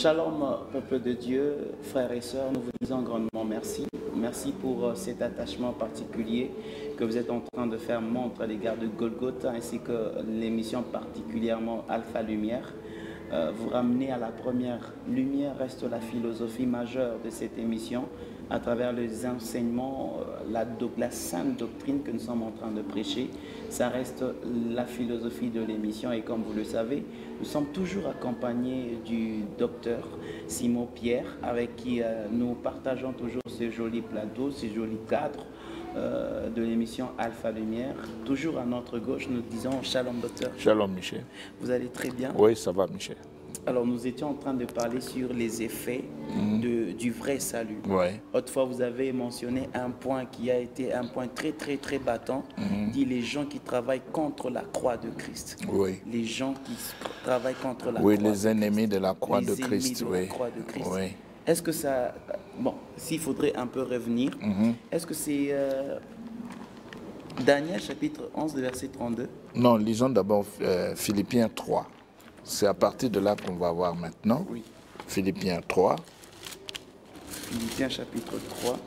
Shalom, peuple de Dieu, frères et sœurs, nous vous disons grandement merci. Merci pour cet attachement particulier que vous êtes en train de faire montre à l'égard de Golgotha, ainsi que l'émission particulièrement Alpha Lumière. Vous ramenez à la première lumière reste la philosophie majeure de cette émission à travers les enseignements, la sainte doctrine que nous sommes en train de prêcher. Ça reste la philosophie de l'émission et comme vous le savez, nous sommes toujours accompagnés du docteur Simon Pierre avec qui nous partageons toujours ces jolis plateaux, ces jolis cadres de l'émission Alpha Lumière. Toujours à notre gauche, nous disons Shalom docteur. Shalom Michel. Vous allez très bien? Oui, ça va Michel. Alors nous étions en train de parler sur les effets du vrai salut. Ouais. Autrefois vous avez mentionné un point qui a été un point très battant, dit les gens qui travaillent contre la croix de Christ. Oui. Les gens qui travaillent contre la oui, croix les ennemis de la croix de Christ. Les ennemis de la croix de Christ. Oui. Est-ce que ça... Bon, s'il faudrait un peu revenir, est-ce que c'est Daniel chapitre 11, verset 32? Non, lisons d'abord Philippiens 3. C'est à partir de là qu'on va voir maintenant. Oui. Philippiens 3. Philippiens chapitre 3.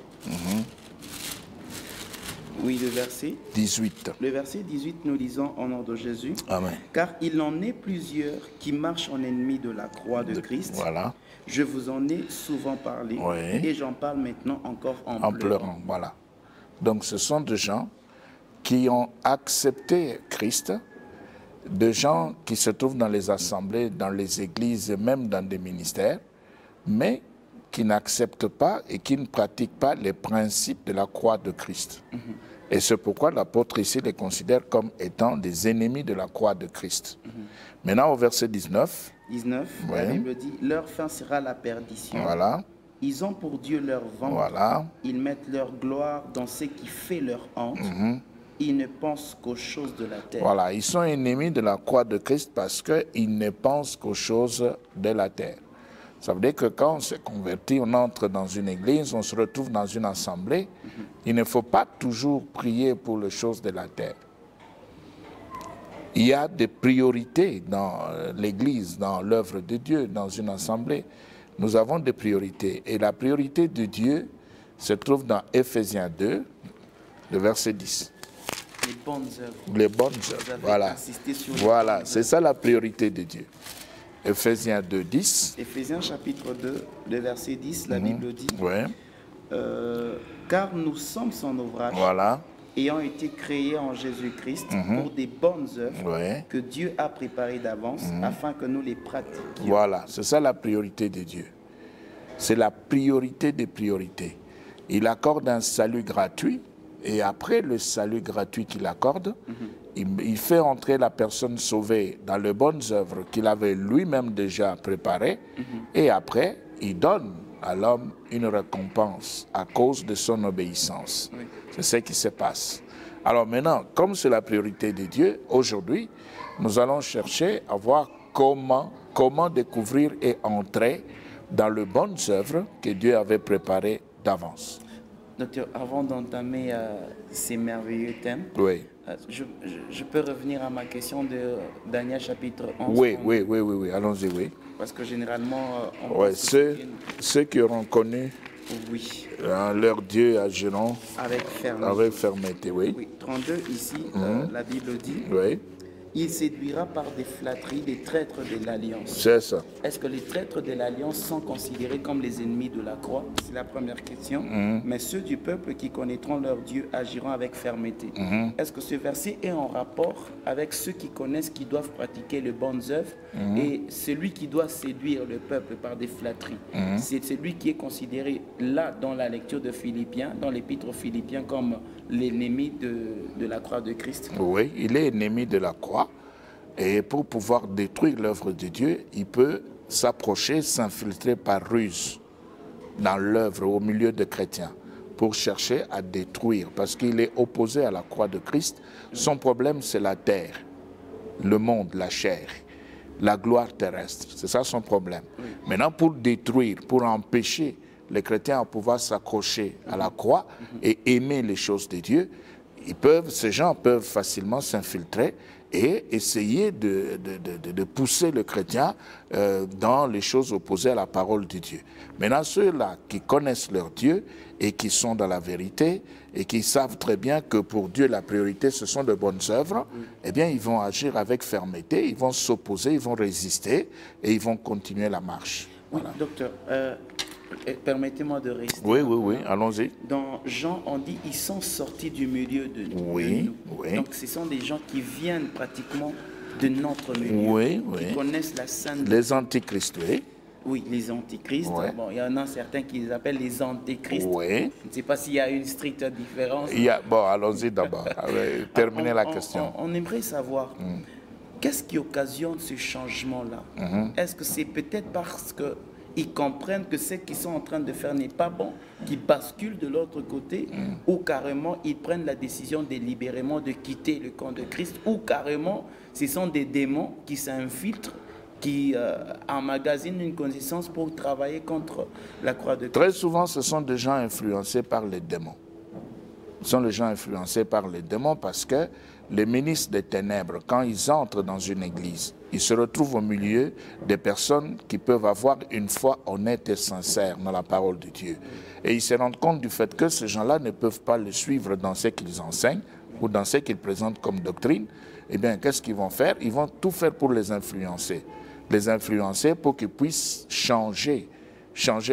Oui, le verset 18. Le verset 18, nous lisons au nom de Jésus. Amen. Car il en est plusieurs qui marchent en ennemi de la croix de Christ. Voilà. Je vous en ai souvent parlé. Oui. Et j'en parle maintenant encore en pleurant. Pleurant. Voilà. Donc ce sont des gens qui ont accepté Christ, de gens qui se trouvent dans les assemblées, dans les églises, même dans des ministères, mais qui n'acceptent pas et qui ne pratiquent pas les principes de la croix de Christ. Et c'est pourquoi l'apôtre ici les considère comme étant des ennemis de la croix de Christ. Maintenant au verset 19. 19, la Bible dit, leur fin sera la perdition. Voilà. Ils ont pour Dieu leur ventre. Voilà. Ils mettent leur gloire dans ce qui fait leur honte. Ils ne pensent qu'aux choses de la terre. Voilà, ils sont ennemis de la croix de Christ parce qu'ils ne pensent qu'aux choses de la terre. Ça veut dire que quand on s'est converti, on entre dans une église, on se retrouve dans une assemblée, il ne faut pas toujours prier pour les choses de la terre. Il y a des priorités dans l'église, dans l'œuvre de Dieu, dans une assemblée. Nous avons des priorités. Et la priorité de Dieu se trouve dans Éphésiens 2, le verset 10. Les bonnes œuvres. Les bonnes œuvres, voilà. Voilà, c'est ça la priorité de Dieu. Éphésiens 2, 10. Éphésiens chapitre 2, le verset 10, la Bible dit, car nous sommes son ouvrage, voilà, ayant été créés en Jésus-Christ pour des bonnes œuvres que Dieu a préparées d'avance afin que nous les pratiquions. Voilà, c'est ça la priorité de Dieu. C'est la priorité des priorités. Il accorde un salut gratuit. Et après le salut gratuit qu'il accorde, il fait entrer la personne sauvée dans les bonnes œuvres qu'il avait lui-même déjà préparées. Et après, il donne à l'homme une récompense à cause de son obéissance. C'est ce qui se passe. Alors maintenant, comme c'est la priorité de Dieu, aujourd'hui, nous allons chercher à voir comment découvrir et entrer dans les bonnes œuvres que Dieu avait préparées d'avance. Docteur, avant d'entamer ces merveilleux thèmes, je peux revenir à ma question de Daniel chapitre 11. Oui, allons-y, oui. Parce que généralement, ceux qui auront connu leur Dieu agiront avec fermeté. Oui, 32 ici, la Bible dit, il séduira par des flatteries les traîtres de l'Alliance. C'est ça. Est-ce que les traîtres de l'Alliance sont considérés comme les ennemis de la croix? C'est la première question. Mais ceux du peuple qui connaîtront leur Dieu agiront avec fermeté. Est-ce que ce verset est en rapport avec ceux qui connaissent, qui doivent pratiquer les bonnes œuvres et celui qui doit séduire le peuple par des flatteries? C'est celui qui est considéré là dans la lecture de Philippiens, dans l'épître aux Philippiens, comme l'ennemi de la croix de Christ? Oui, il est ennemi de la croix. Et pour pouvoir détruire l'œuvre de Dieu, il peut s'approcher, s'infiltrer par ruse dans l'œuvre, au milieu des chrétiens, pour chercher à détruire, parce qu'il est opposé à la croix de Christ. Son problème, c'est la terre, le monde, la chair, la gloire terrestre. C'est ça son problème. Maintenant, pour détruire, pour empêcher les chrétiens à pouvoir s'accrocher à la croix et aimer les choses de Dieu, ces gens peuvent facilement s'infiltrer et essayer de pousser le chrétien dans les choses opposées à la parole de Dieu. Maintenant, ceux-là qui connaissent leur Dieu et qui sont dans la vérité et qui savent très bien que pour Dieu, la priorité, ce sont de bonnes œuvres, eh bien, ils vont agir avec fermeté, ils vont s'opposer, ils vont résister et ils vont continuer la marche. Voilà. Oui, docteur, permettez-moi de rester. Oui, allons-y. Dans Jean, on dit ils sont sortis du milieu de nous. Oui. Donc, ce sont des gens qui viennent pratiquement de notre milieu, qui connaissent la sainte. Les antichrists, oui. Oui, les antichrists. Bon, il y en a certains qui les appellent les antéchrists. Oui. Je ne sais pas s'il y a une stricte différence. Bon, allons-y d'abord. Terminez la question. On aimerait savoir, qu'est-ce qui occasionne ce changement-là? Est-ce que c'est peut-être parce qu'ils comprennent que ce qu'ils sont en train de faire n'est pas bon, qu'ils basculent de l'autre côté, ou carrément ils prennent la décision délibérément de quitter le camp de Christ, ou carrément ce sont des démons qui s'infiltrent, qui emmagasinent une connaissance pour travailler contre la croix de Christ? Très souvent, ce sont des gens influencés par les démons. Ce sont les gens influencés par les démons parce que les ministres des ténèbres, quand ils entrent dans une église, ils se retrouvent au milieu des personnes qui peuvent avoir une foi honnête et sincère dans la parole de Dieu. Et ils se rendent compte du fait que ces gens-là ne peuvent pas le suivre dans ce qu'ils enseignent ou dans ce qu'ils présentent comme doctrine. Eh bien, qu'est-ce qu'ils vont faire? Ils vont tout faire pour les influencer. Les influencer pour qu'ils puissent changer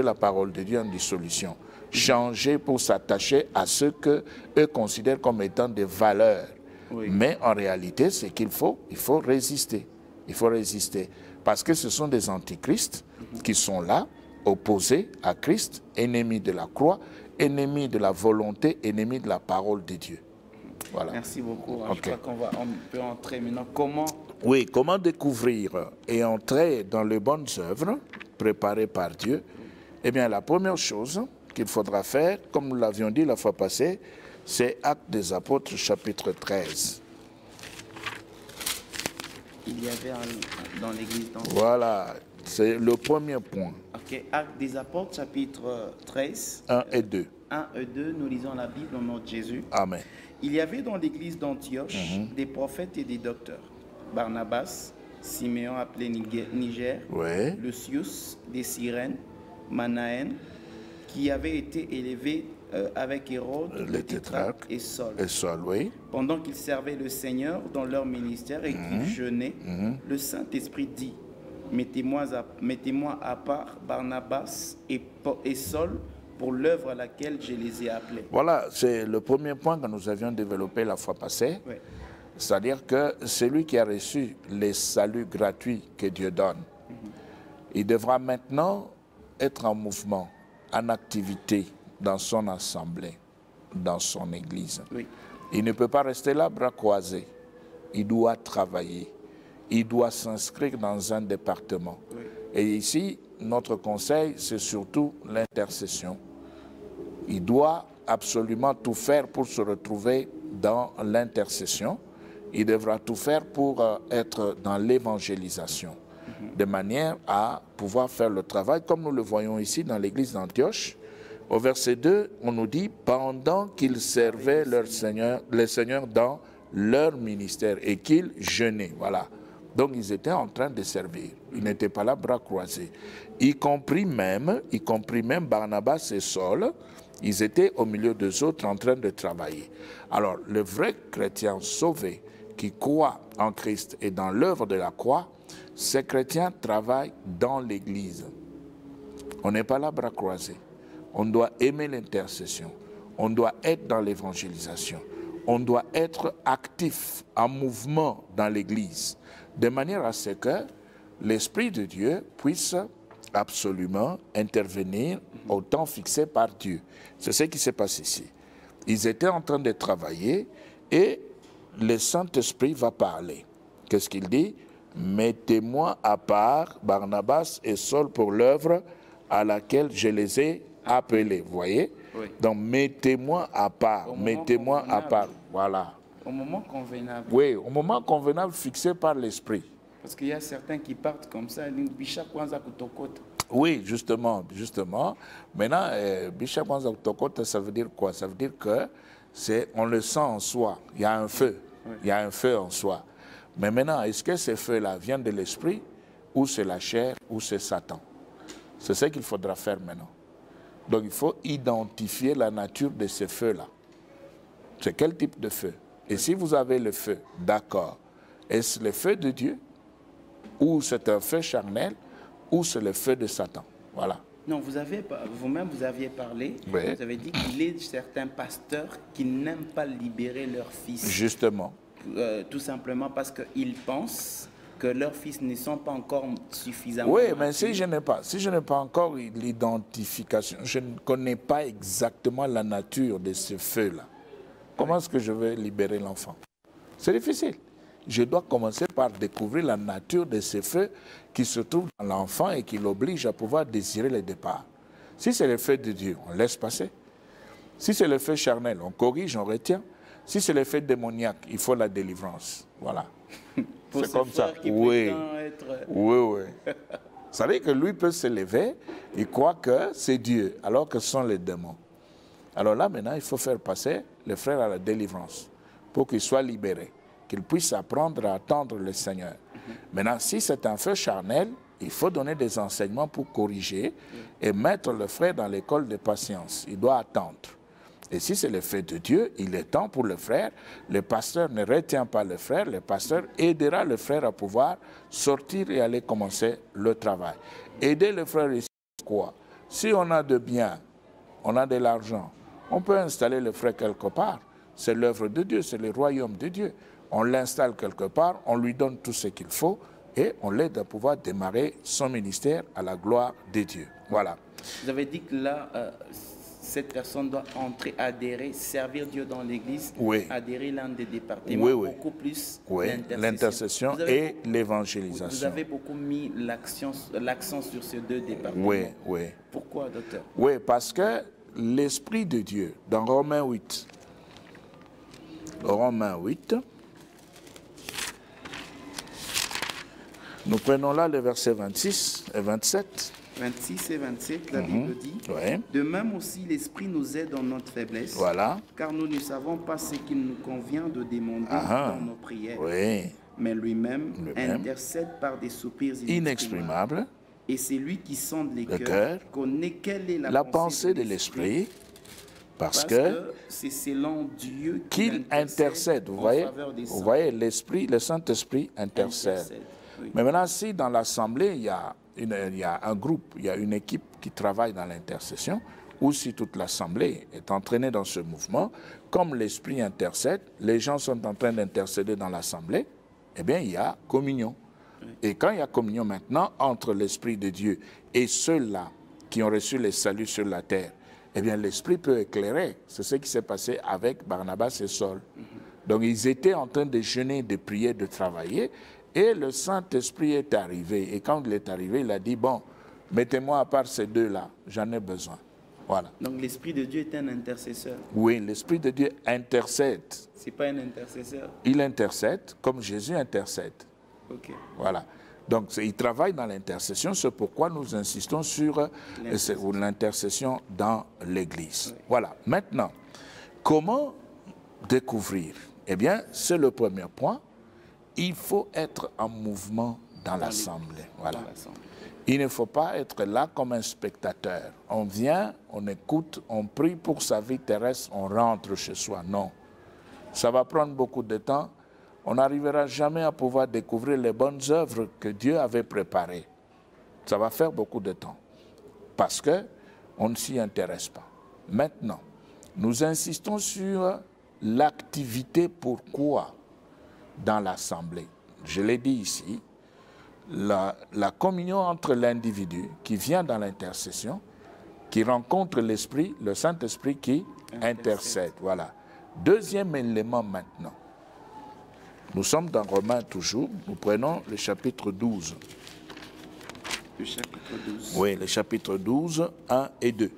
la parole de Dieu en dissolution. Changer pour s'attacher à ce qu'eux considèrent comme étant des valeurs. Oui. Mais en réalité, c'est il faut résister. Il faut résister. Parce que ce sont des antichrists qui sont là, opposés à Christ, ennemis de la croix, ennemis de la volonté, ennemis de la parole de Dieu. Voilà. Merci beaucoup. Okay. Je crois qu'on peut entrer maintenant. Comment découvrir et entrer dans les bonnes œuvres préparées par Dieu? Eh bien, la première chose qu'il faudra faire, comme nous l'avions dit la fois passée, c'est Actes des Apôtres, chapitre 13. Il y avait dans l'église. Voilà, c'est le premier point. Ok, Actes des Apôtres, chapitre 13. 1 et 2. 1 et 2, nous lisons la Bible au nom de Jésus. Amen. Il y avait dans l'église d'Antioche des prophètes et des docteurs. Barnabas, Siméon appelé Niger, Lucius des Cyrènes, Manaën, qui avait été élevé avec Hérode, le tétrarque, et Saul. Pendant qu'ils servaient le Seigneur dans leur ministère et qu'ils jeûnaient, le Saint-Esprit dit, mettez-moi à part Barnabas et Saul pour l'œuvre à laquelle je les ai appelés. Voilà, c'est le premier point que nous avions développé la fois passée. Oui. C'est-à-dire que celui qui a reçu les saluts gratuits que Dieu donne, il devra maintenant être en mouvement, en activité dans son assemblée, dans son église. Oui. Il ne peut pas rester là, bras croisés. Il doit travailler. Il doit s'inscrire dans un département. Oui. Et ici, notre conseil, c'est surtout l'intercession. Il doit absolument tout faire pour se retrouver dans l'intercession. Il devra tout faire pour être dans l'évangélisation, de manière à pouvoir faire le travail, comme nous le voyons ici dans l'église d'Antioche. Au verset 2, on nous dit « Pendant qu'ils servaient les seigneurs dans leur ministère et qu'ils jeûnaient. » Voilà. Donc, ils étaient en train de servir. Ils n'étaient pas là, bras croisés. Y compris même Barnabas et Saul, ils étaient au milieu des autres en train de travailler. Alors, le vrai chrétien sauvé qui croit en Christ et dans l'œuvre de la croix, ces chrétiens travaillent dans l'Église. On n'est pas là, bras croisés. On doit aimer l'intercession. On doit être dans l'évangélisation. On doit être actif, en mouvement dans l'Église, de manière à ce que l'Esprit de Dieu puisse absolument intervenir au temps fixé par Dieu. C'est ce qui s'est passé ici. Ils étaient en train de travailler et le Saint-Esprit va parler. Qu'est-ce qu'il dit? Mettez-moi à part Barnabas et Saul pour l'œuvre à laquelle je les ai appelés. Vous voyez? Oui. Donc, mettez-moi à part. Mettez-moi à part. Voilà. Au moment convenable. Oui, au moment convenable fixé par l'Esprit. Parce qu'il y a certains qui partent comme ça. Oui, justement. Maintenant, Bishop Kwanza Kutokota, ça veut dire quoi? Ça veut dire que on le sent en soi. Il y a un feu. Il y a un feu en soi. Mais maintenant, est-ce que ces feux-là viennent de l'esprit, ou c'est la chair, ou c'est Satan? C'est ce qu'il faudra faire maintenant. Donc il faut identifier la nature de ces feux-là. C'est quel type de feu? Et si vous avez le feu, d'accord, est-ce le feu de Dieu, ou c'est un feu charnel, ou c'est le feu de Satan? Voilà. Non, vous-même, vous aviez parlé, vous avez dit qu'il y a certains pasteurs qui n'aiment pas libérer leurs fils. Justement. Tout simplement parce qu'ils pensent que leurs fils ne sont pas encore suffisamment... Oui, mais si je n'ai pas encore l'identification, je ne connais pas exactement la nature de ce feu-là. Comment est-ce que je vais libérer l'enfant? C'est difficile. Je dois commencer par découvrir la nature de ce feu qui se trouve dans l'enfant et qui l'oblige à pouvoir désirer le départ. Si c'est le feu de Dieu, on laisse passer. Si c'est le feu charnel, on corrige, on retient. Si c'est le feu démoniaque, il faut la délivrance. Voilà. C'est comme ça. Oui. Oui. Ça veut dire que lui peut se lever, il croit que c'est Dieu, alors que ce sont les démons. Alors là, maintenant, il faut faire passer le frère à la délivrance pour qu'il soit libéré, qu'il puisse apprendre à attendre le Seigneur. Maintenant, si c'est un feu charnel, il faut donner des enseignements pour corriger et mettre le frère dans l'école de patience. Il doit attendre. Et si c'est le fait de Dieu, il est temps pour le frère. Le pasteur ne retient pas le frère. Le pasteur aidera le frère à pouvoir sortir et aller commencer le travail. Aider le frère ici, quoi? Si on a de biens, on a de l'argent, on peut installer le frère quelque part. C'est l'œuvre de Dieu, c'est le royaume de Dieu. On l'installe quelque part, on lui donne tout ce qu'il faut et on l'aide à pouvoir démarrer son ministère à la gloire de Dieu. Voilà. Vous avez dit que là, cette personne doit entrer, adhérer, servir Dieu dans l'Église, adhérer l'un des départements, beaucoup plus l'intercession et l'évangélisation. Vous avez beaucoup mis l'accent sur ces deux départements. Oui. Pourquoi, docteur? Oui, parce que l'Esprit de Dieu, dans Romains 8, nous prenons là le verset 26 et 27. 26 et 27, la Bible dit, de même aussi l'Esprit nous aide dans notre faiblesse, car nous ne savons pas ce qu'il nous convient de demander dans nos prières. Mais lui-même intercède par des soupirs inexprimables. Et c'est lui qui sonde les cœurs, connaît quelle est la pensée de l'Esprit, parce que c'est selon Dieu qu'il intercède. Vous voyez, l'Esprit, le Saint-Esprit intercède. Mais maintenant, si dans l'Assemblée, il y a un groupe, il y a une équipe qui travaille dans l'intercession, ou si toute l'Assemblée est entraînée dans ce mouvement, comme l'Esprit intercède, les gens sont en train d'intercéder dans l'Assemblée, eh bien, il y a communion. Et quand il y a communion maintenant entre l'Esprit de Dieu et ceux-là qui ont reçu le salut sur la terre, eh bien, l'Esprit peut éclairer. C'est ce qui s'est passé avec Barnabas et Saul. Donc, ils étaient en train de jeûner, de prier, de travailler, et le Saint-Esprit est arrivé. Et quand il est arrivé, il a dit, bon, mettez-moi à part ces deux-là, j'en ai besoin. Voilà. Donc l'Esprit de Dieu est un intercesseur. Oui, l'Esprit de Dieu intercède. C'est pas un intercesseur. Il intercède comme Jésus intercède. Ok. Voilà. Donc il travaille dans l'intercession, c'est pourquoi nous insistons sur l'intercession dans l'Église. Oui. Voilà. Maintenant, comment découvrir? Eh bien, c'est le premier point. Il faut être en mouvement dans l'Assemblée. Voilà. Il ne faut pas être là comme un spectateur. On vient, on écoute, on prie pour sa vie terrestre, on rentre chez soi. Non. Ça va prendre beaucoup de temps. On n'arrivera jamais à pouvoir découvrir les bonnes œuvres que Dieu avait préparées. Ça va faire beaucoup de temps. Parce qu'on ne s'y intéresse pas. Maintenant, nous insistons sur l'activité pourquoi dans l'Assemblée. Je l'ai dit ici, la communion entre l'individu qui vient dans l'intercession, qui rencontre l'Esprit, le Saint-Esprit qui intercède. Voilà. Deuxième élément maintenant. Nous sommes dans Romains toujours, nous prenons le chapitre 12. Le chapitre 12. Oui, le chapitre 12, 1 et 2.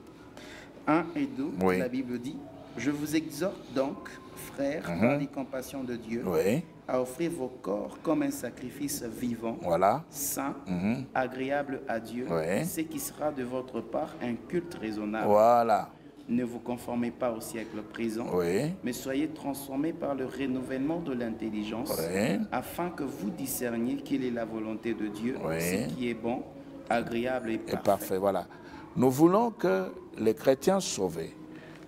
1 et 2, la Bible dit, je vous exhorte donc, frères, par les compassions de Dieu, à offrir vos corps comme un sacrifice vivant, saint, agréable à Dieu, ce qui sera de votre part un culte raisonnable. Voilà. Ne vous conformez pas au siècle présent, Oui. mais soyez transformés par le renouvellement de l'intelligence, Oui. afin que vous discerniez quelle est la volonté de Dieu, Oui. ce qui est bon, agréable et Et parfait. parfait, voilà. Nous voulons que les chrétiens sauvés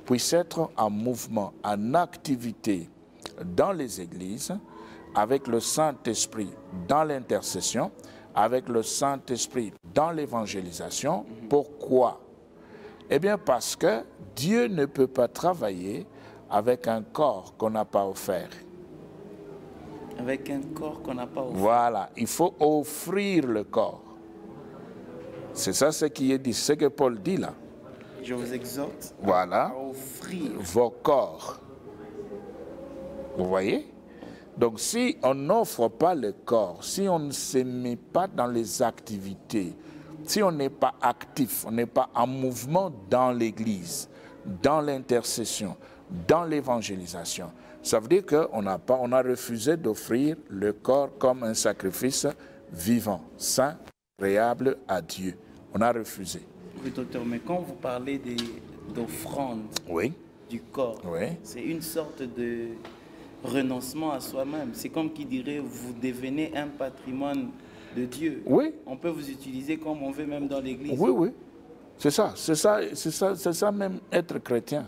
puissent être en mouvement, en activité dans les églises, avec le Saint-Esprit dans l'intercession, avec le Saint-Esprit dans l'évangélisation. Pourquoi? Eh bien parce que Dieu ne peut pas travailler avec un corps qu'on n'a pas offert. Avec un corps qu'on n'a pas offert. Voilà, il faut offrir le corps. C'est ça ce qui est dit, ce que Paul dit là. Je vous exhorte Voilà. à offrir. Vos corps. Vous voyez? Donc si on n'offre pas le corps, si on ne se met pas dans les activités, si on n'est pas actif, on n'est pas en mouvement dans l'église, dans l'intercession, dans l'évangélisation, ça veut dire qu'on on a refusé d'offrir le corps comme un sacrifice vivant, saint, agréable à Dieu. On a refusé. Oui, docteur, mais quand vous parlez d'offrande Oui. du corps, Oui. c'est une sorte de renoncement à soi-même. C'est comme qui dirait, vous devenez un patrimoine de Dieu. Oui. On peut vous utiliser comme on veut, même dans l'église. Oui, oui. C'est ça même être chrétien.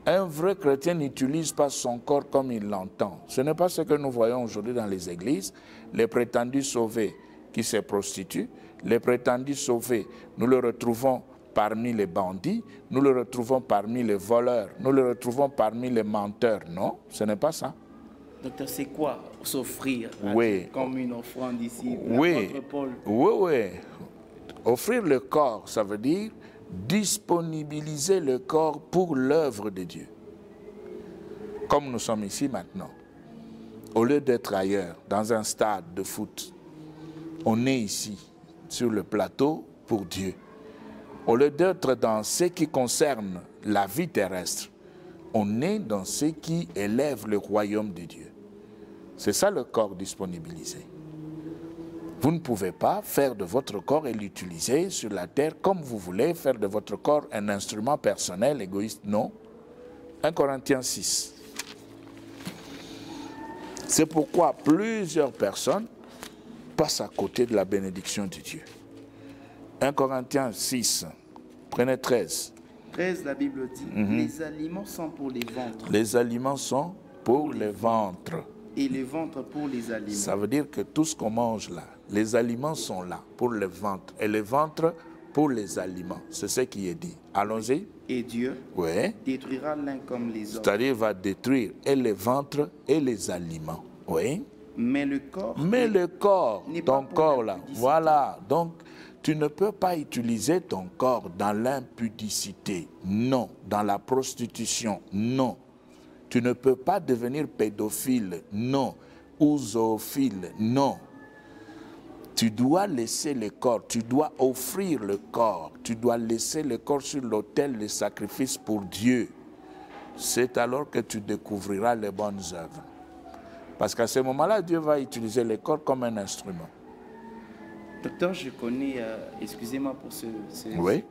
Un vrai chrétien n'utilise pas son corps comme il l'entend. Ce n'est pas ce que nous voyons aujourd'hui dans les églises. Les prétendus sauvés qui se prostituent, les prétendus sauvés, nous les retrouvons parmi les bandits, nous les retrouvons parmi les voleurs, nous les retrouvons parmi les menteurs. Non, ce n'est pas ça. Docteur, c'est quoi s'offrir Oui. comme une offrande ici? Oui, L'apôtre Paul. oui. Offrir le corps, ça veut dire disponibiliser le corps pour l'œuvre de Dieu. Comme nous sommes ici maintenant, au lieu d'être ailleurs, dans un stade de foot, on est ici, sur le plateau pour Dieu. Au lieu d'être dans ce qui concerne la vie terrestre, on est dans ce qui élève le royaume de Dieu. C'est ça le corps disponibilisé. Vous ne pouvez pas faire de votre corps et l'utiliser sur la terre comme vous voulez, faire de votre corps un instrument personnel, égoïste. Non. 1 Corinthiens 6. C'est pourquoi plusieurs personnes passent à côté de la bénédiction de Dieu. 1 Corinthiens 6, prenez 13. 13, la Bible dit, les aliments sont pour les ventres. Les aliments sont pour les ventres. Et les ventres pour les aliments. Ça veut dire que tout ce qu'on mange là, les aliments sont là pour le ventre. Et le ventre pour les aliments. C'est ce qui est dit. Allons-y. Et Dieu Oui. détruira l'un comme les autres. C'est-à-dire va détruire et les ventres et les aliments. Oui. Mais le corps, ton corps là, voilà. Donc, tu ne peux pas utiliser ton corps dans l'impudicité. Non. Dans la prostitution. Non. Tu ne peux pas devenir pédophile. Non. Ou zoophile. Non. Tu dois laisser le corps, tu dois offrir le corps, tu dois laisser le corps sur l'autel de sacrifice pour Dieu. C'est alors que tu découvriras les bonnes œuvres. Parce qu'à ce moment-là, Dieu va utiliser le corps comme un instrument. Docteur, je connais, excusez-moi pour Oui.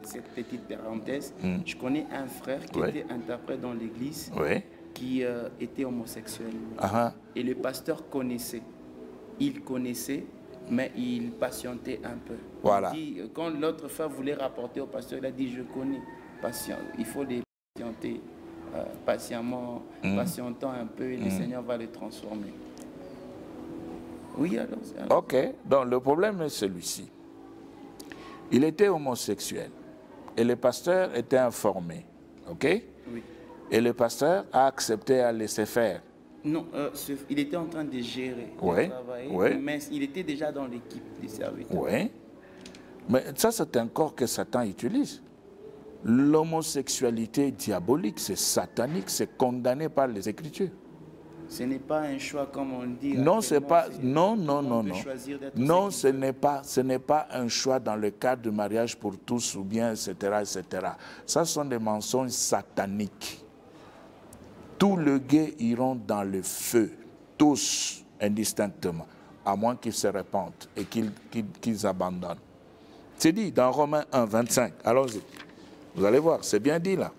cette petite parenthèse, je connais un frère qui Oui. était interprète dans l'église, Oui. qui était homosexuel. Uh-huh. Et le pasteur connaissait. Il connaissait, mais il patientait un peu. Voilà. Il dit, quand l'autre frère voulait rapporter au pasteur, il a dit, je connais, patient, il faut les patienter patiemment, patientant un peu, et le Seigneur va les transformer. Oui, alors. Ok, donc le problème est celui-ci. Il était homosexuel et le pasteur était informé, ok? Oui. Et le pasteur a accepté à laisser faire. Non, il était en train de gérer, Oui, de travailler, oui. mais il était déjà dans l'équipe des serviteurs. Oui, mais ça c'est un corps que Satan utilise. L'homosexualité diabolique, c'est satanique, c'est condamné par les Écritures. Ce n'est pas un choix comme on dit. Non, c'est pas. Non, non, on non, peut non. choisir d'être Non, ce ce n'est pas un choix dans le cadre du mariage pour tous ou bien, etc., etc. Ça sont des mensonges sataniques. Tous les gays iront dans le feu, tous indistinctement, à moins qu'ils se répandent et qu'ils abandonnent. C'est dit dans Romains 1, 25. Allons-y. Vous allez voir, c'est bien dit là.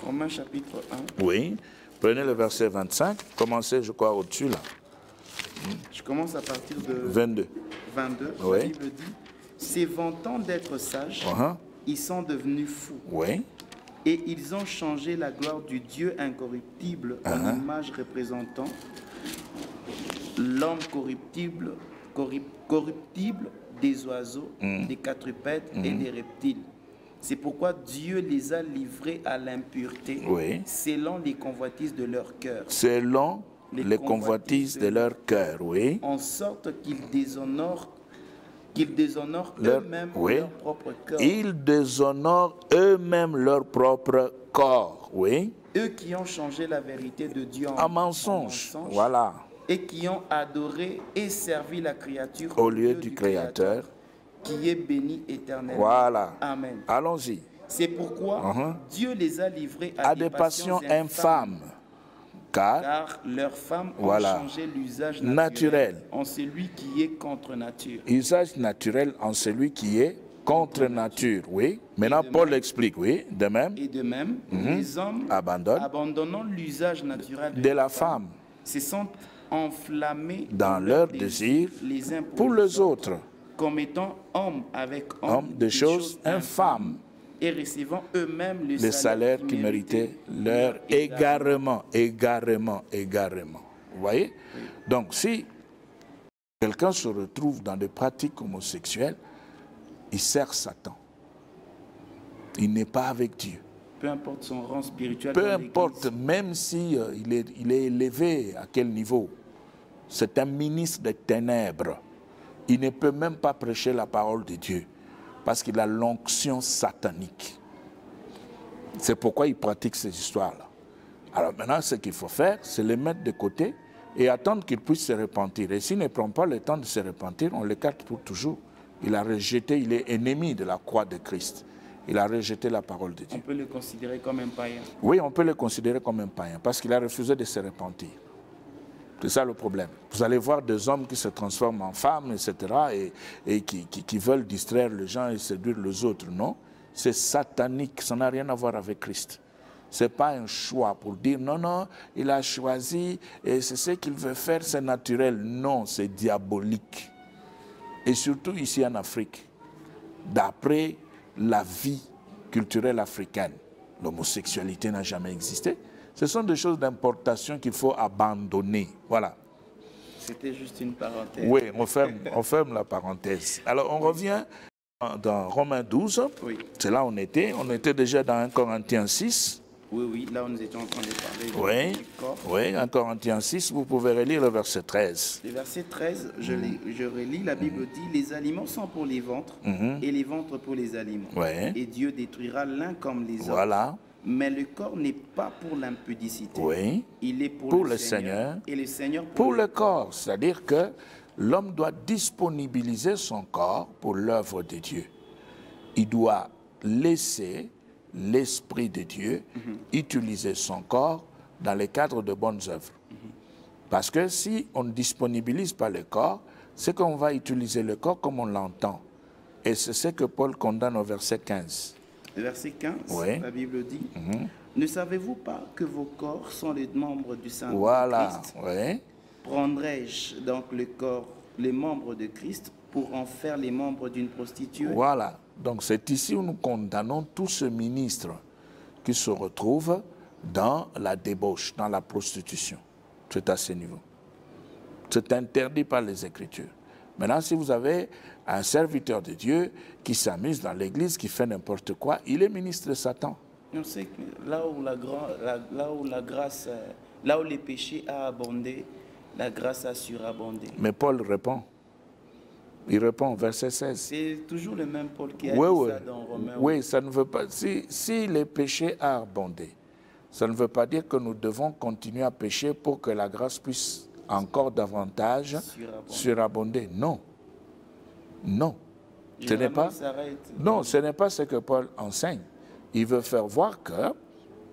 Romains chapitre 1. Oui. Prenez le verset 25. Commencez, je crois, au-dessus là. Je commence à partir de 22. 22. Oui. La Bible dit, c'est vantant d'être sages, ils sont devenus fous. Oui. Et ils ont changé la gloire du Dieu incorruptible en image représentant l'homme corruptible, corruptible des oiseaux, des quadrupèdes et des reptiles. C'est pourquoi Dieu les a livrés à l'impureté selon les convoitises de leur cœur. Selon les convoitises de leur cœur, oui. En sorte qu'ils déshonorent eux-mêmes leur propre corps. Ils déshonorent eux-mêmes leur propre corps, oui. Eux qui ont changé la vérité de Dieu en mensonge, voilà. Et qui ont adoré et servi la créature au lieu du Créateur, qui est béni éternellement. Voilà. Amen. Allons-y. C'est pourquoi Dieu les a livrés à des passions infâmes. Car leurs femmes ont changé l'usage naturel en celui qui est contre nature. Usage naturel en celui qui est contre nature, oui. Maintenant, Paul explique, oui, de même. Et de même, les hommes, abandonnant l'usage naturel de la femme, se sont enflammés dans leur désir les uns pour les autres, comme étant hommes avec hommes de choses infâmes, et recevant eux-mêmes le salaire qui méritait leur égarement. Vous voyez? Donc, si quelqu'un se retrouve dans des pratiques homosexuelles, il sert Satan. Il n'est pas avec Dieu. Peu importe son rang spirituel. Peu importe, même si il est élevé à quel niveau. C'est un ministre des ténèbres. Il ne peut même pas prêcher la parole de Dieu parce qu'il a l'onction satanique. C'est pourquoi il pratique ces histoires-là. Alors maintenant, ce qu'il faut faire, c'est les mettre de côté et attendre qu'il puisse se repentir. Et s'il ne prend pas le temps de se repentir, on l'écarte pour toujours. Il a rejeté, il est ennemi de la croix de Christ. Il a rejeté la parole de Dieu. On peut le considérer comme un païen. Oui, on peut le considérer comme un païen parce qu'il a refusé de se repentir. C'est ça le problème. Vous allez voir des hommes qui se transforment en femmes, etc. et qui veulent distraire les gens et séduire les autres. Non, c'est satanique. Ça n'a rien à voir avec Christ. Ce n'est pas un choix pour dire non, non, il a choisi et c'est ce qu'il veut faire, c'est naturel. Non, c'est diabolique. Et surtout ici en Afrique, d'après la vie culturelle africaine, l'homosexualité n'a jamais existé. Ce sont des choses d'importation qu'il faut abandonner. Voilà. C'était juste une parenthèse. Oui, on ferme la parenthèse. Alors, on revient dans Romains 12. Oui. C'est là où on était. On était déjà dans 1 Corinthiens 6. Oui, là où nous étions en train de parler du corps. Oui, 1 Corinthiens 6, vous pouvez relire le verset 13. Le verset 13, je relis, la Bible dit, les aliments sont pour les ventres et les ventres pour les aliments. Ouais. Et Dieu détruira l'un comme les autres. Voilà. Mais le corps n'est pas pour l'impudicité. Oui. Il est pour le Seigneur. Et le Seigneur pour le corps. C'est-à-dire que l'homme doit disponibiliser son corps pour l'œuvre de Dieu. Il doit laisser l'Esprit de Dieu utiliser son corps dans le cadre de bonnes œuvres. Parce que si on ne disponibilise pas le corps, c'est qu'on va utiliser le corps comme on l'entend. Et c'est ce que Paul condamne au verset 15. Verset 15, oui. La Bible dit, ne savez-vous pas que vos corps sont les membres du Saint voilà. Christ? Oui. Prendrais-je donc le corps, les membres de Christ, pour en faire les membres d'une prostituée? Voilà. Donc c'est ici où nous condamnons tout ce ministre qui se retrouve dans la débauche, dans la prostitution. C'est à ce niveau. C'est interdit par les Écritures. Maintenant, si vous avez un serviteur de Dieu qui s'amuse dans l'église, qui fait n'importe quoi, il est ministre de Satan. On sait que là où là où les péchés a abondé, la grâce a surabondé. Mais Paul répond. Il répond, verset 16. C'est toujours le même Paul qui a dit ça dans Romains. Oui, ça ne veut pas... Si les péchés a abondé, ça ne veut pas dire que nous devons continuer à pécher pour que la grâce puisse encore davantage surabonder. Non. Non. Ce n'est pas, non, ce n'est pas ce que Paul enseigne. Il veut faire voir que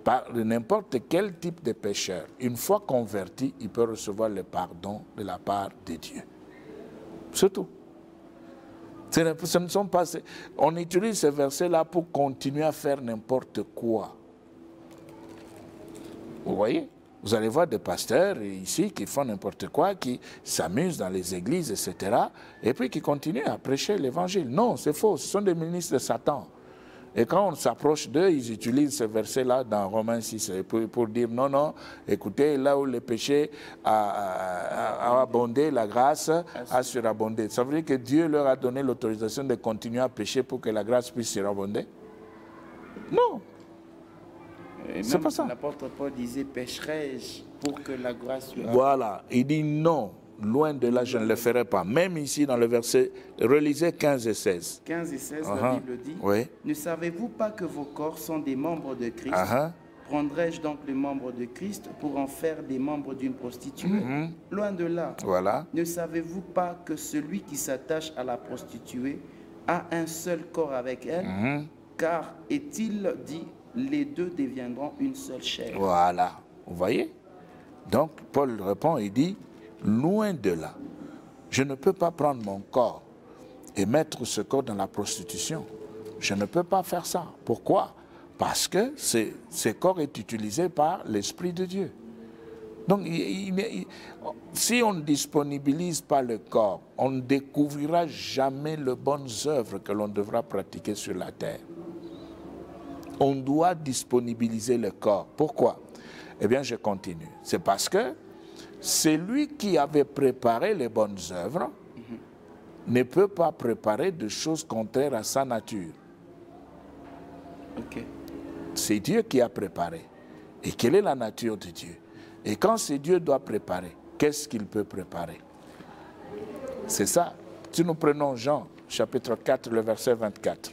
par n'importe quel type de pécheur, une fois converti, il peut recevoir le pardon de la part de Dieu. C'est tout. Ce ne sont pas, on utilise ces versets-là pour continuer à faire n'importe quoi. Vous voyez? Vous allez voir des pasteurs ici qui font n'importe quoi, qui s'amusent dans les églises, etc. Et puis qui continuent à prêcher l'évangile. Non, c'est faux. Ce sont des ministres de Satan. Et quand on s'approche d'eux, ils utilisent ce verset-là dans Romains 6 pour dire non, non, écoutez, là où le péché a abondé, la grâce a surabondé. Ça veut dire que Dieu leur a donné l'autorisation de continuer à pécher pour que la grâce puisse surabonder? Non. C'est pas ça. L'apôtre Paul disait, pécherai-je pour que la grâce surabonde? Voilà, il dit non. Loin de là, je ne le ferai pas. Même ici, dans le verset, relisez 15 et 16. 15 et 16, la Bible dit, oui. Ne savez-vous pas que vos corps sont des membres de Christ? Prendrai-je donc les membres de Christ pour en faire des membres d'une prostituée? Loin de là. Voilà. Ne savez-vous pas que celui qui s'attache à la prostituée a un seul corps avec elle? Car est-il dit, les deux deviendront une seule chair? Voilà. Vous voyez? Donc, Paul répond et dit, loin de là, je ne peux pas prendre mon corps et mettre ce corps dans la prostitution. Je ne peux pas faire ça. Pourquoi? Parce que ce corps est utilisé par l'Esprit de Dieu. Donc, si on ne disponibilise pas le corps, on ne découvrira jamais les bonnes œuvres que l'on devra pratiquer sur la terre. On doit disponibiliser le corps. Pourquoi? Eh bien, je continue. C'est parce que c'est lui qui avait préparé les bonnes œuvres, ne peut pas préparer de choses contraires à sa nature. C'est Dieu qui a préparé. Et quelle est la nature de Dieu? Et quand c'est Dieu doit préparer, qu'est-ce qu'il peut préparer? C'est ça. Si nous prenons Jean, chapitre 4, le verset 24.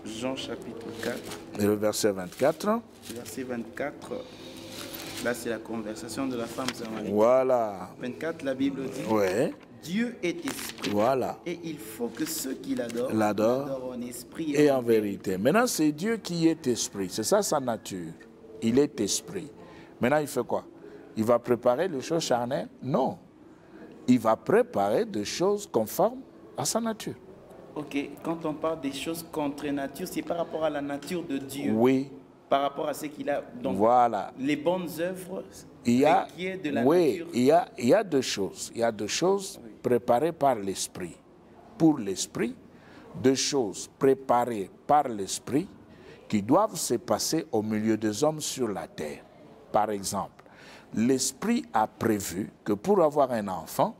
Jean, chapitre 4. Et le verset 24. Verset 24. Là, c'est la conversation de la femme samaritaine. Voilà. 24, la Bible dit, ouais. Dieu est esprit. Voilà. Et il faut que ceux qui l'adorent l'adorent en esprit et en vérité. Maintenant, c'est Dieu qui est esprit. C'est ça sa nature. Il est esprit. Maintenant, il fait quoi? Il va préparer les choses charnelles? Non. Il va préparer des choses conformes à sa nature. Ok, quand on parle des choses contre nature, c'est par rapport à la nature de Dieu. Oui. Par rapport à ce qu'il a. Donc, voilà. Les bonnes œuvres requièrent de la nature. Il y a deux choses. Il y a deux choses préparées par l'esprit. Pour l'esprit, deux choses préparées par l'esprit qui doivent se passer au milieu des hommes sur la terre. Par exemple, l'esprit a prévu que pour avoir un enfant,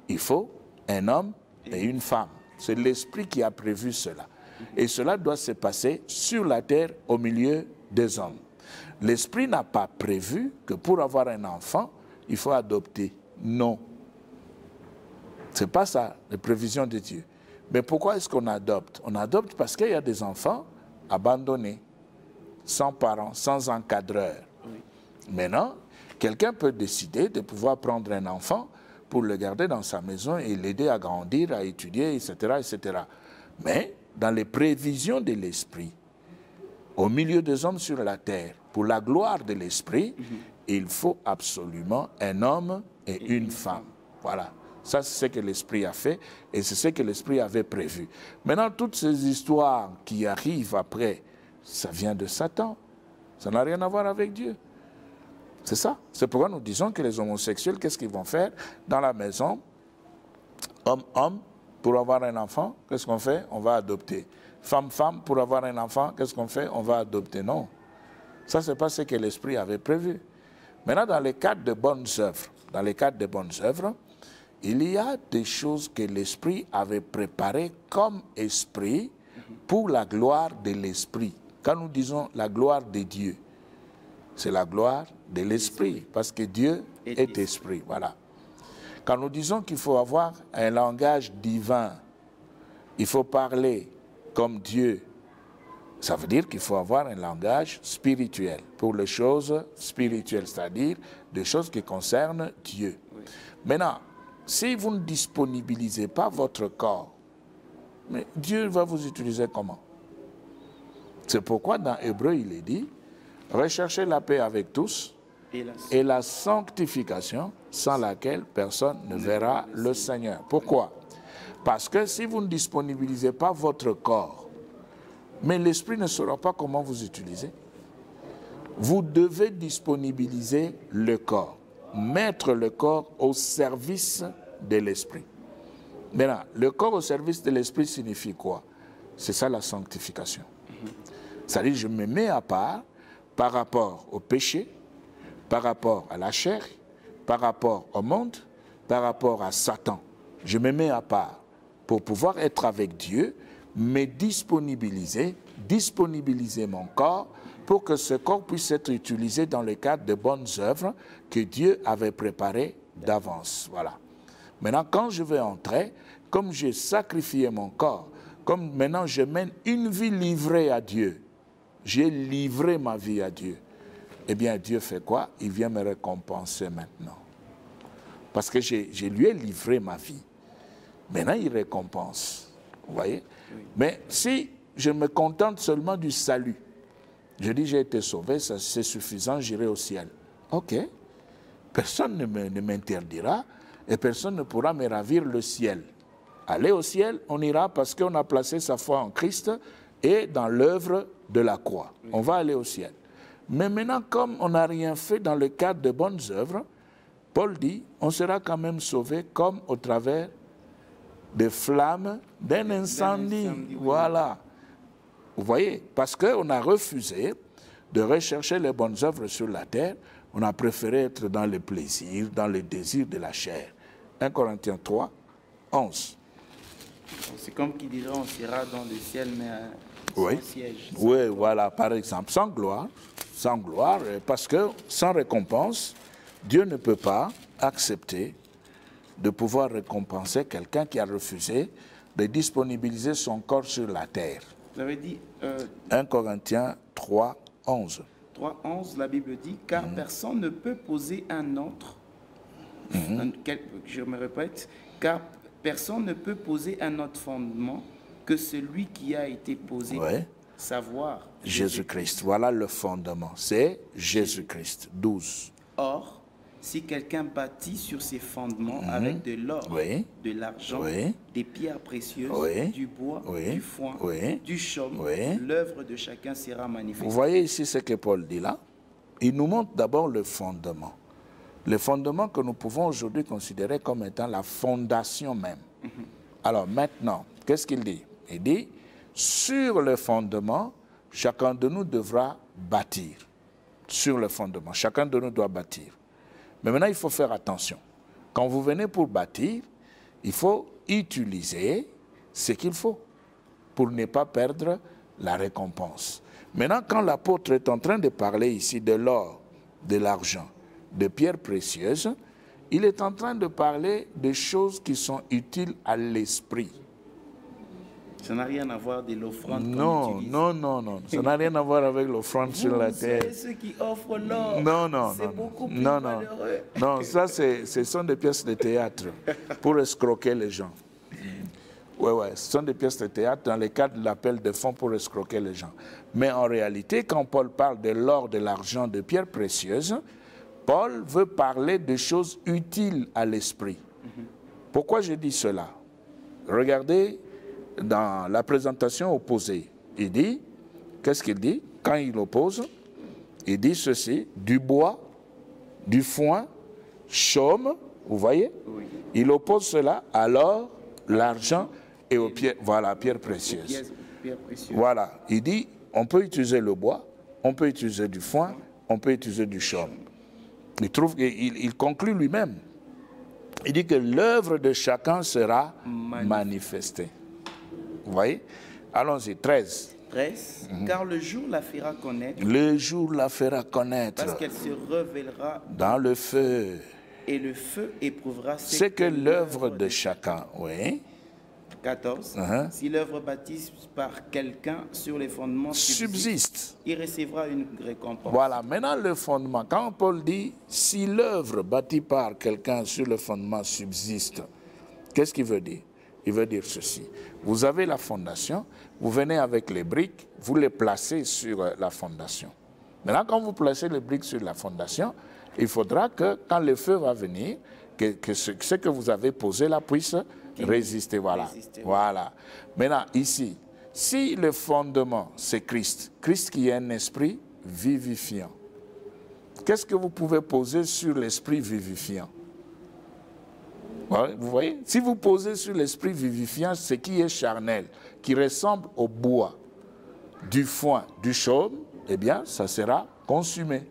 il faut un homme et une femme. C'est l'esprit qui a prévu cela. Et cela doit se passer sur la terre au milieu des hommes. L'esprit n'a pas prévu que pour avoir un enfant, il faut adopter. Non. Ce n'est pas ça, la prévision de Dieu. Mais pourquoi est-ce qu'on adopte? On adopte parce qu'il y a des enfants abandonnés, sans parents, sans encadreur. Maintenant, quelqu'un peut décider de pouvoir prendre un enfant pour le garder dans sa maison et l'aider à grandir, à étudier, etc., etc. Mais dans les prévisions de l'esprit, au milieu des hommes sur la terre, pour la gloire de l'esprit, il faut absolument un homme et une femme. Voilà. Ça, c'est ce que l'esprit a fait et c'est ce que l'esprit avait prévu. Maintenant, toutes ces histoires qui arrivent après, ça vient de Satan. Ça n'a rien à voir avec Dieu. C'est ça. C'est pourquoi nous disons que les homosexuels, qu'est-ce qu'ils vont faire dans la maison? Homme, pour avoir un enfant, qu'est-ce qu'on fait? On va adopter. Femme, pour avoir un enfant, qu'est-ce qu'on fait? On va adopter. Non. Ça, ce n'est pas ce que l'esprit avait prévu. Maintenant, dans les cadres de bonnes œuvres, il y a des choses que l'esprit avait préparées comme esprit pour la gloire de l'esprit. Quand nous disons la gloire de Dieu, c'est la gloire de l'esprit, parce que Dieu est esprit. Voilà. Quand nous disons qu'il faut avoir un langage divin, il faut parler comme Dieu, ça veut dire qu'il faut avoir un langage spirituel pour les choses spirituelles, c'est-à-dire des choses qui concernent Dieu. Oui. Maintenant, si vous ne disponibilisez pas votre corps, mais Dieu va vous utiliser comment? C'est pourquoi dans Hébreu, il est dit, recherchez la paix avec tous et la sanctification sans laquelle personne ne verra le Seigneur. Pourquoi? Parce que si vous ne disponibilisez pas votre corps, mais l'esprit ne saura pas comment vous utiliser. Vous devez disponibiliser le corps, mettre le corps au service de l'esprit. Maintenant, le corps au service de l'esprit signifie quoi? C'est ça la sanctification. C'est-à-dire, je me mets à part par rapport au péché, par rapport à la chair, par rapport au monde, par rapport à Satan. Je me mets à part pour pouvoir être avec Dieu, mais disponibiliser mon corps pour que ce corps puisse être utilisé dans le cadre de bonnes œuvres que Dieu avait préparées d'avance. Voilà. Maintenant, quand je vais entrer, comme j'ai sacrifié mon corps, comme maintenant je mène une vie livrée à Dieu, j'ai livré ma vie à Dieu, eh bien Dieu fait quoi? Il vient me récompenser maintenant. Parce que je lui ai livré ma vie. Maintenant, il récompense. Vous voyez? Oui. Mais si je me contente seulement du salut, je dis j'ai été sauvé, c'est suffisant, j'irai au ciel. Ok. Personne ne m'interdira et personne ne pourra me ravir le ciel. Aller au ciel, on ira parce qu'on a placé sa foi en Christ et dans l'œuvre de la croix. Oui. On va aller au ciel. Mais maintenant, comme on n'a rien fait dans le cadre de bonnes œuvres, Paul dit, on sera quand même sauvé comme au travers des flammes d'un incendie. Oui. Voilà. Vous voyez, parce qu'on a refusé de rechercher les bonnes œuvres sur la terre, on a préféré être dans le plaisir, dans le désir de la chair. 1 Corinthiens 3, 11. C'est comme qui dirait, on sera dans le ciel, mais oui. Sans siège. Oui, voilà, par exemple, sans gloire, parce que sans récompense, Dieu ne peut pas accepter de pouvoir récompenser quelqu'un qui a refusé de disponibiliser son corps sur la terre. Vous avez dit... 1 Corinthiens 3, 11. 3, 11, la Bible dit, car personne ne peut poser un autre, je me répète, car personne ne peut poser un autre fondement que celui qui a été posé, savoir Jésus-Christ. Voilà le fondement, c'est Jésus-Christ. 12. Or, si quelqu'un bâtit sur ses fondements avec de l'or, de l'argent, des pierres précieuses, du bois, du foin, du chaume, l'œuvre de chacun sera manifestée. Vous voyez ici ce que Paul dit là? Il nous montre d'abord le fondement. Le fondement que nous pouvons aujourd'hui considérer comme étant la fondation même. Alors maintenant, qu'est-ce qu'il dit? Il dit, sur le fondement, chacun de nous devra bâtir. Sur le fondement, chacun de nous doit bâtir. Mais maintenant, il faut faire attention. Quand vous venez pour bâtir, il faut utiliser ce qu'il faut pour ne pas perdre la récompense. Maintenant, quand l'apôtre est en train de parler ici de l'or, de l'argent, de pierres précieuses, il est en train de parler de choses qui sont utiles à l'esprit. Ça n'a rien à voir de l'offrande qu'on utilise. Non. Ça n'a rien à voir avec l'offrande sur la terre. C'est ceux qui offrent l'or. C'est beaucoup plus malheureux. Non, ça, ce sont des pièces de théâtre pour escroquer les gens. Ce sont des pièces de théâtre dans le cadre de l'appel de fonds pour escroquer les gens. Mais en réalité, quand Paul parle de l'or, de l'argent, de pierres précieuses, Paul veut parler de choses utiles à l'esprit. Pourquoi je dis cela? Regardez dans la présentation opposée. Il dit, qu'est-ce qu'il dit? Quand il oppose, il dit ceci, du bois, du foin, chaume, vous voyez? Il oppose cela à l'or, l'argent et aux pierres, voilà, pierres précieuses. Voilà, il dit, on peut utiliser le bois, on peut utiliser du foin, on peut utiliser du chaume. Il conclut lui-même. Il dit que l'œuvre de chacun sera manifestée. Vous voyez? Allons-y, 13. 13. Car le jour la fera connaître. Le jour la fera connaître. Parce qu'elle se révélera dans le feu. Et le feu éprouvera ce que l'œuvre de chacun. 14. Si l'œuvre bâtie par quelqu'un sur les fondements subsiste, il recevra une récompense. Voilà, maintenant le fondement. Quand Paul dit si l'œuvre bâtie par quelqu'un sur le fondement subsiste, qu'est-ce qu'il veut dire? Il veut dire ceci. Vous avez la fondation, vous venez avec les briques, vous les placez sur la fondation. Maintenant, quand vous placez les briques sur la fondation, il faudra que quand le feu va venir, que ce que vous avez posé là puisse résister. Voilà. Voilà. Maintenant, ici, si le fondement, c'est Christ, Christ qui est un esprit vivifiant, qu'est-ce que vous pouvez poser sur l'esprit vivifiant? Vous voyez? Si vous posez sur l'esprit vivifiant ce qui est charnel, qui ressemble au bois, du foin, du chaume, eh bien, ça sera consumé.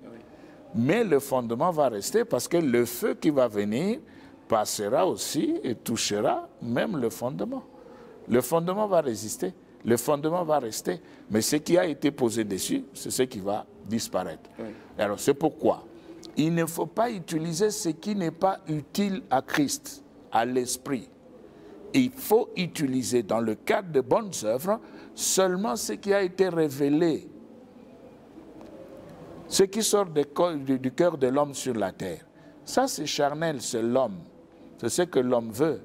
Mais le fondement va rester parce que le feu qui va venir passera aussi et touchera même le fondement. Le fondement va résister, le fondement va rester, mais ce qui a été posé dessus, c'est ce qui va disparaître. Oui. Alors c'est pourquoi il ne faut pas utiliser ce qui n'est pas utile à Christ, à l'esprit. Il faut utiliser dans le cadre de bonnes œuvres seulement ce qui a été révélé. Ce qui sort du cœur de l'homme sur la terre. Ça, c'est charnel, c'est l'homme. C'est ce que l'homme veut.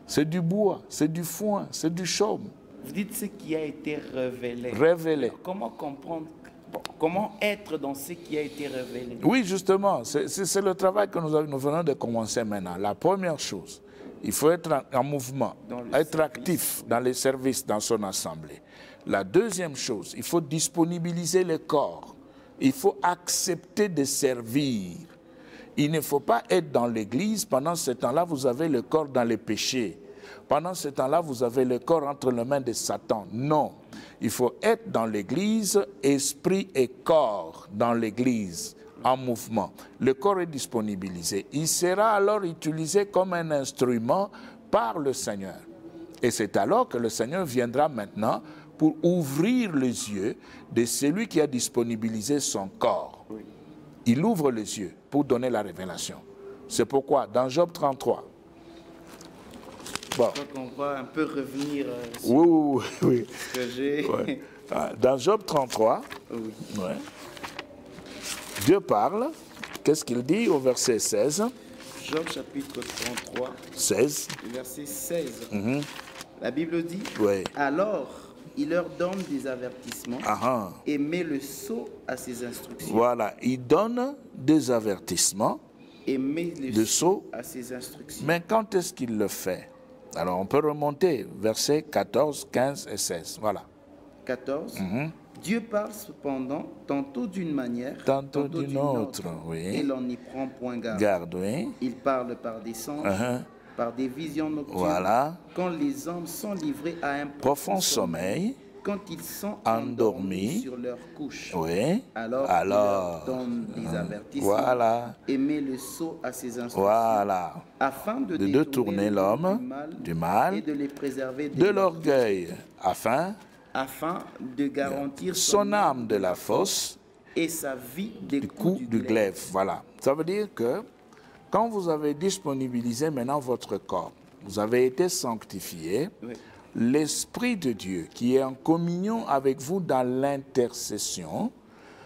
C'est du bois, c'est du foin, c'est du chaume. Vous dites ce qui a été révélé. Révélé. Alors, comment comprendre, comment être dans ce qui a été révélé? Oui, justement, c'est le travail que nous venons de commencer maintenant. La première chose, il faut être en mouvement, être actif dans les services, dans son assemblée. La deuxième chose, il faut disponibiliser le corps. Il faut accepter de servir. Il ne faut pas être dans l'église, pendant ce temps-là, vous avez le corps dans les péchés. Pendant ce temps-là, vous avez le corps entre les mains de Satan. Non. Il faut être dans l'église, esprit et corps dans l'église, en mouvement. Le corps est disponibilisé. Il sera alors utilisé comme un instrument par le Seigneur. Et c'est alors que le Seigneur viendra maintenant pour ouvrir les yeux de celui qui a disponibilisé son corps. Oui. Il ouvre les yeux pour donner la révélation. C'est pourquoi, dans Job 33, bon. Je crois qu'on va un peu revenir sur oui. ce que j'ai. Ouais. Dans Job 33, oui. Ouais, Dieu parle. Qu'est-ce qu'il dit au verset 16? Job chapitre 33, 16. Verset 16. La Bible dit, ouais. Alors il leur donne des avertissements et met le sceau à ses instructions. Voilà, il donne des avertissements et met le sceau à ses instructions. Mais quand est-ce qu'il le fait? Alors on peut remonter, versets 14, 15 et 16. Voilà. 14. Dieu parle cependant tantôt d'une manière, tantôt d'une autre. Oui. Et l'on n'y prend point garde. Oui. Il parle par des songes, par des visions nocturnes. Voilà. Quand les hommes sont livrés à un profond sommeil, quand ils sont endormis sur leur couche, oui. alors il leur donne des avertissements et met le sceau à ses instructions, afin de détourner l'homme du mal et de les préserver de l'orgueil, afin de garantir son âme de la fosse et sa vie des coups du glaive. Voilà. Ça veut dire que quand vous avez disponibilisé maintenant votre corps, vous avez été sanctifié, oui. L'Esprit de Dieu qui est en communion avec vous dans l'intercession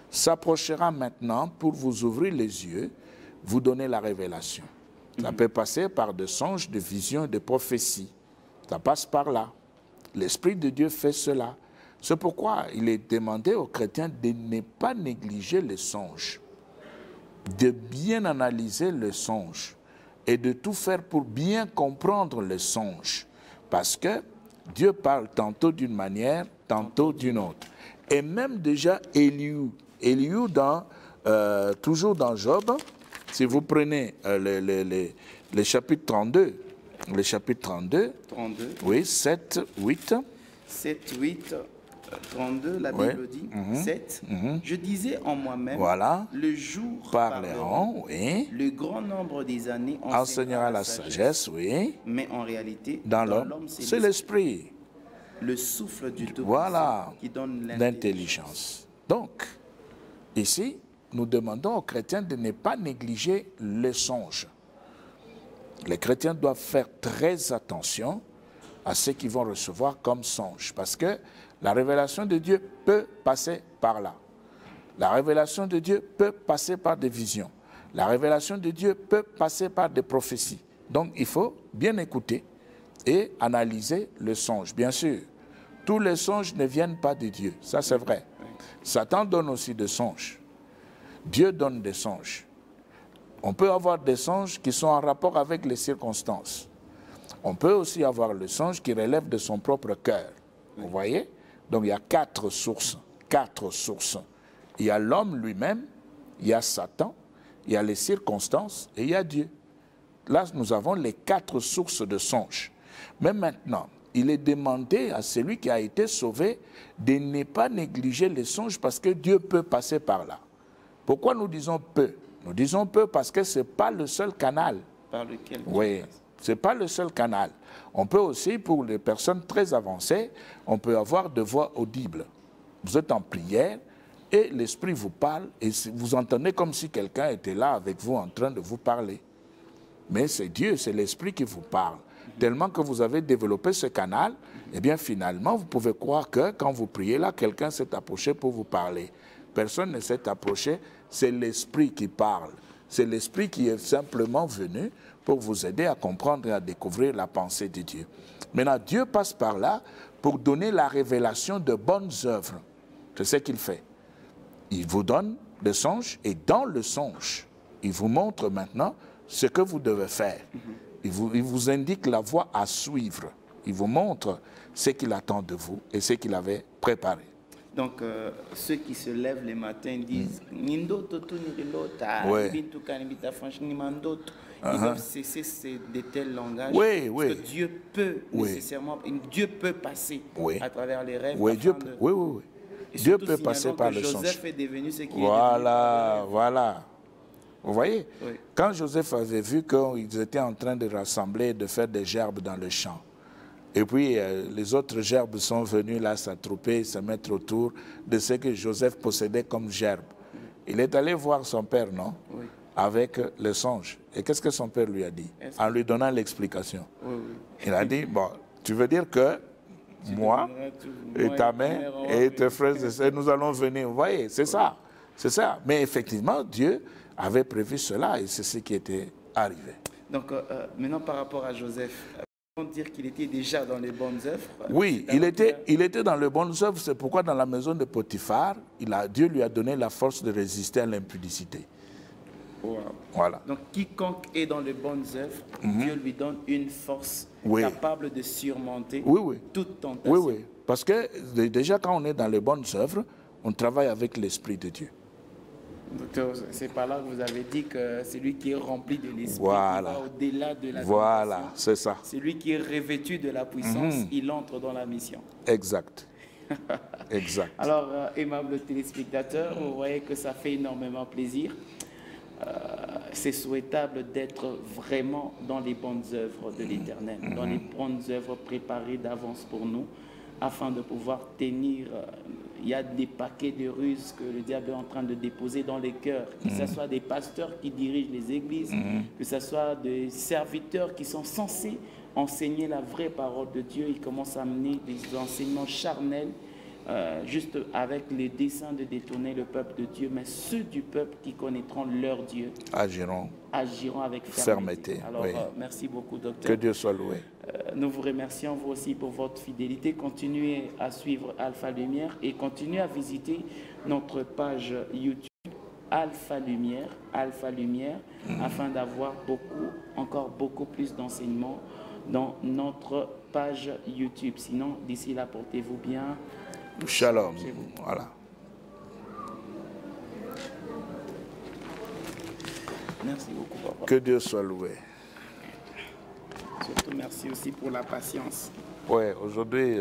s'approchera maintenant pour vous ouvrir les yeux, vous donner la révélation. Ça peut passer par des songes, des visions, des prophéties. Ça passe par là. L'Esprit de Dieu fait cela. C'est pourquoi il est demandé aux chrétiens de ne pas négliger les songes, de bien analyser le songe et de tout faire pour bien comprendre le songe. Parce que Dieu parle tantôt d'une manière, tantôt d'une autre. Et même déjà Éliou toujours dans Job, si vous prenez le chapitre 32, le chapitre 32, oui, 7, 8. 7, 8, 32, la Bible dit, 7. Je disais en moi-même, le jour parleront, oui. Le grand nombre des années enseignera la sagesse, oui. Mais en réalité, dans l'homme, c'est l'esprit. Le souffle du tout qui donne l'intelligence. Donc, ici, nous demandons aux chrétiens de ne pas négliger les songes. Les chrétiens doivent faire très attention à ce qu'ils vont recevoir comme songe, parce que la révélation de Dieu peut passer par là. La révélation de Dieu peut passer par des visions. La révélation de Dieu peut passer par des prophéties. Donc, il faut bien écouter et analyser le songe. Bien sûr, tous les songes ne viennent pas de Dieu, ça c'est vrai. Satan donne aussi des songes. Dieu donne des songes. On peut avoir des songes qui sont en rapport avec les circonstances. On peut aussi avoir le songe qui relève de son propre cœur. Vous voyez? Donc il y a 4 sources. 4 sources. Il y a l'homme lui-même, il y a Satan, il y a les circonstances et il y a Dieu. Là, nous avons les 4 sources de songes. Mais maintenant, il est demandé à celui qui a été sauvé de ne pas négliger les songes parce que Dieu peut passer par là. Pourquoi nous disons peu? Nous disons peu parce que ce n'est pas le seul canal. Par lequel Dieu Oui, passe. ce n'est pas le seul canal. On peut aussi, pour les personnes très avancées, on peut avoir de voix audibles. Vous êtes en prière et l'Esprit vous parle et vous entendez comme si quelqu'un était là avec vous en train de vous parler. Mais c'est Dieu, c'est l'Esprit qui vous parle. Tellement que vous avez développé ce canal, eh bien finalement, vous pouvez croire que quand vous priez là, quelqu'un s'est approché pour vous parler. Personne ne s'est approché, c'est l'Esprit qui parle. C'est l'Esprit qui est simplement venu pour vous aider à comprendre et à découvrir la pensée de Dieu. Maintenant, Dieu passe par là pour donner la révélation de bonnes œuvres. C'est ce qu'il fait. Il vous donne des songes et dans le songe, il vous montre maintenant ce que vous devez faire. Il vous indique la voie à suivre. Il vous montre ce qu'il attend de vous et ce qu'il avait préparé. Donc, ceux qui se lèvent les matins disent Ouais. Ils doivent cesser de tels langages. Oui, parce oui. que Dieu peut nécessairement, Dieu peut passer à travers les rêves. Oui, Dieu, oui. Et Dieu surtout peut passer par le songe. Joseph est devenu ce qu'il est Voilà, voilà. Vous voyez, Oui. quand Joseph avait vu qu'ils étaient en train de rassembler, de faire des gerbes dans le champ, et puis les autres gerbes sont venus là s'attrouper, se mettre autour de ce que Joseph possédait comme gerbe. Il est allé voir son père, non? Oui. Avec le songe. Et qu'est-ce que son père lui a dit? En lui donnant l'explication. Oui. Il a dit, bon, tu veux dire que moi et ta mère et tes frères et sœurs, nous allons venir. Vous voyez, c'est ça. C'est ça. Mais effectivement, Dieu avait prévu cela et c'est ce qui était arrivé. Donc, maintenant, par rapport à Joseph, on peut dire qu'il était déjà dans les bonnes œuvres. Oui, il était dans les bonnes œuvres. C'est pourquoi dans la maison de Potiphar, Dieu lui a donné la force de résister à l'impudicité. Wow. Voilà. Donc, quiconque est dans les bonnes œuvres, Dieu lui donne une force capable de surmonter toute tentation. Oui. Parce que déjà, quand on est dans les bonnes œuvres, on travaille avec l'Esprit de Dieu. Docteur, c'est par là que vous avez dit que celui qui est rempli de l'Esprit Voilà. va au-delà de la Voilà, tentation. c'est ça. Celui qui est revêtu de la puissance, il entre dans la mission. Exact. Exact. Alors, aimables téléspectateurs, vous voyez que ça fait énormément plaisir. C'est souhaitable d'être vraiment dans les bonnes œuvres de l'Éternel, dans les bonnes œuvres préparées d'avance pour nous, afin de pouvoir tenir. Il y a des paquets de ruses que le diable est en train de déposer dans les cœurs, que ce soit des pasteurs qui dirigent les églises, que ce soit des serviteurs qui sont censés enseigner la vraie parole de Dieu. Ils commencent à amener des enseignements charnels, juste avec le dessein de détourner le peuple de Dieu, mais ceux du peuple qui connaîtront leur Dieu agiront avec fermeté. Alors, merci beaucoup, docteur. Que Dieu soit loué. Nous vous remercions, vous aussi, pour votre fidélité. Continuez à suivre Alpha Lumière et continuez à visiter notre page YouTube Alpha Lumière, afin d'avoir encore beaucoup plus d'enseignements dans notre page YouTube. Sinon, d'ici là, portez-vous bien. Shalom. Voilà. Merci beaucoup, papa. Que Dieu soit loué. Surtout, merci aussi pour la patience. Oui, aujourd'hui,